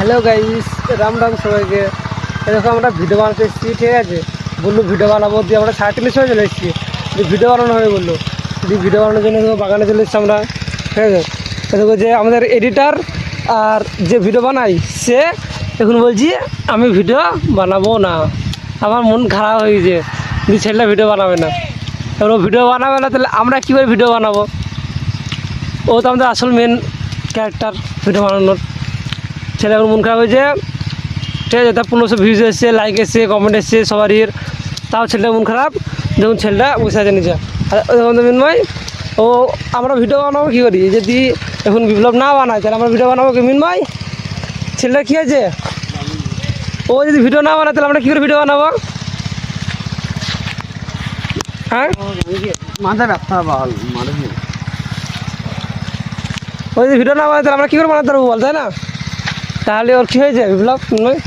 Hello guys, Ram Ram সবাইকে। দেখো আমরা ভিডিও বানাতে এসেছি, ঠিক আছে। বললো ভিডিও বানাবো দিয়ে আমরা 3:30 সময় চলে এসেছি, যে ভিডিও বানানো হবে বললো। দিয়ে ভিডিও বানানোর জন্য বাগানে চলে এসেছি আমরা, ঠিক আছে। দেখো যে আমাদের এডিটার আর যে ভিডিও বানাই সে এখন বলছি আমি ভিডিও বানাবো না। আমার মন খারাপ হয়ে গেছে, দিয়ে ছেলেটা ভিডিও বানাবে না। এবার ও ভিডিও বানাবে না, তাহলে আমরা কীভাবে ভিডিও বানাবো? ও তো আমাদের আসল মেন ক্যারেক্টার ভিডিও বানানোর। ছেলে এখন মন খারাপ হয়েছে, ঠিক আছে। তার 1500 ভিউজ এসছে, লাইক এসছে, কমেন্ট এসছে সবারই, তাও ছেলেটা মন খারাপ। দেখুন ছেলেটা বসে আছে নিচে। আর মিনময় ও আমরা ভিডিও বানাবো কী করি? যদি এখন বিপ্লব না বানায় তাহলে আমরা ভিডিও বানাবো কি? মিনময় ছেলেটা কী আছে? ও যদি ভিডিও না বানায় তাহলে আমরা কী করে ভিডিও বানাবো? হ্যাঁ, মাথা ব্যথা বল মারে। ও যদি ভিডিও না বানায় তাহলে আমরা কী করে বানাতে পারবো বল, তাই না? তাহলে ওর কী হয়েছে বিপ্লব? নয়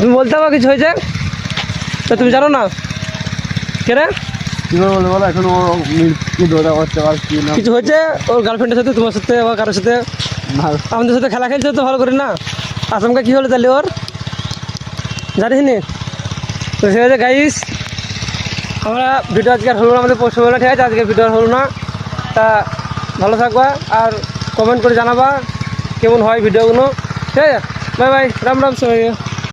তুমি বলতে পারো কিছু হয়েছে তো? তুমি জানো না কেন কি করে বলতে বলো? এখন ও কি দৌড়া করতে পার কি না কিছু হয়েছে? ওর গার্লফ্রেন্ডের সাথে, তোমার সাথে বা কারোর সাথে, আমাদের সাথে খেলা খেলছে তো ভালো করে না? আচমকা কী হলো তাহলে ওর? জানিস নি তো? ঠিক আছে গাইস, আমরা ভিডিও আজকে আর হলো না, আমাদের পোস্ট হলো না, ঠিক আছে। আজকে ভিডিও হলো না, তা ভালো থাকবা আর কমেন্ট করে জানাবা কেমন হয় ভিডিওগুলো, ঠিক আছে। বাই বাই, রাম রাম সবাই।